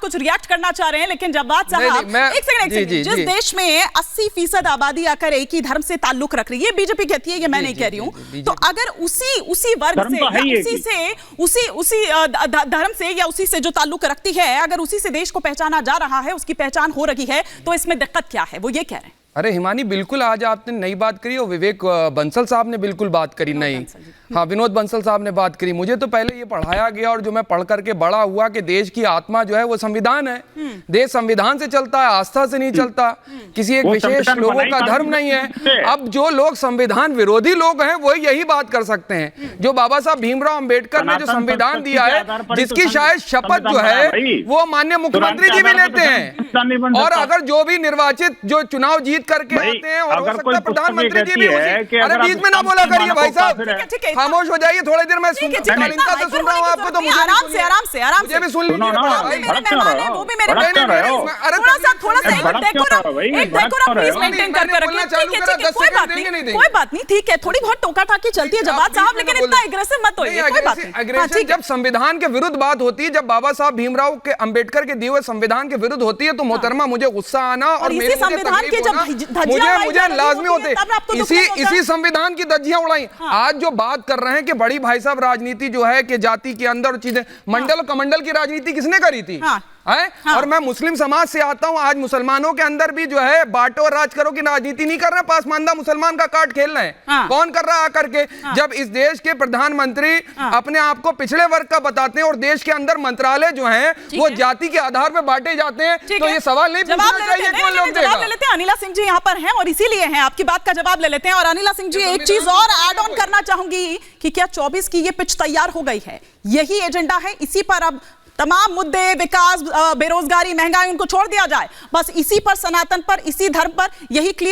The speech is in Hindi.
कुछ रिएक्ट करना चाह रहे हैं, लेकिन जवाब साहब एक सेकंड, जिस देश में 80% आबादी आकर एक ही धर्म से ताल्लुक रख रही है, बीजेपी कहती है, ये मैं नहीं कह रही हूं, तो अगर उसी वर्ग से उसी धर्म से या उसी से जो ताल्लुक रखती है, अगर उसी से देश को पहचाना जा रहा है, उसकी पहचान हो रही है, तो इसमें दिक्कत क्या है? वो ये कह रहे हैं। अरे हिमानी, बिल्कुल आज आपने नई बात करी और विवेक बंसल साहब ने बिल्कुल बात करी नई। हाँ, विनोद बंसल साहब ने बात करी। मुझे तो पहले ये पढ़ाया गया और जो मैं पढ़ करके बड़ा हुआ कि देश की आत्मा जो है वो संविधान है, देश संविधान से चलता है, आस्था से नहीं चलता, किसी एक विशेष लोगों का धर्म नहीं है। अब जो लोग संविधान विरोधी लोग हैं वो यही बात कर सकते हैं। जो बाबा साहब भीमराव अंबेडकर ने जो संविधान दिया है, जिसकी शायद शपथ जो है वो माननीय मुख्यमंत्री जी भी लेते हैं, और अगर जो भी निर्वाचित जो चुनाव जीत करके आते हैं, और हो सकता है प्रधानमंत्री जी भी उसी। अरे बीच में ना बोला करिए भाई साहब, खामोश हो जाइए थोड़ी देर। मैं शालीनता से सुन रहा हूँ आपको, तो मुझे आराम से मुझे भी सुन लीजिए। वो भी मेरे थोड़ा सा प्लीज मेंटेन करके रखिए। कोई बात नहीं, ठीक है, थोड़ी बहुत टोका टाकी चलती है जवाब साहब, लेकिन इतना एग्रेसिव मत होइए। कोई बात नहीं, जब संविधान के विरुद्ध बात होती है, जब बाबा साहब भीमराव के अंबेडकर के दिए हुए संविधान के विरुद्ध होती है, तो मोहतरमा मुझे गुस्सा आना और मेरे मुझे लाजमी होते इसी संविधान की धज्जियां उड़ाई। आज जो बात कर रहे हैं कि बड़ी भाई साहब राजनीति जो है कि जाति के अंदर चीजें, मंडल कमंडल की राजनीति किसने करी थी? और मैं मुस्लिम समाज से आता हूं। आज मुसलमानों के अंदर भी जो है बांटो और राज करो की राजनीति नहीं कर रहे, पासमानदा मुसलमान का कार्ड खेल रहे हैं। कौन कर रहा है आकर के? जब इस देश के प्रधानमंत्री अपने आप को पिछड़े वर्ग का बताते हैं और देश के अंदर मंत्रालय जो है वो जाति के आधार पर बांटे जाते हैं, तो ये सवाल नहीं पूछना चाहिए कौन लोग देगा? जवाब ले लेते हैं, अनिला सिंह जी यहाँ पर हैं और इसीलिए हैं, आपकी बात का जवाब ले लेते हैं। और अनिला सिंह जी, एक चीज और ऐड ऑन करना चाहूंगी कि क्या 24 की ये पिच तैयार हो गई है? यही एजेंडा है, इसी पर अब तमाम मुद्दे, विकास, बेरोजगारी, महंगाई, उनको छोड़ दिया जाए, बस इसी पर, सनातन पर, इसी धर्म पर, यही क्लियर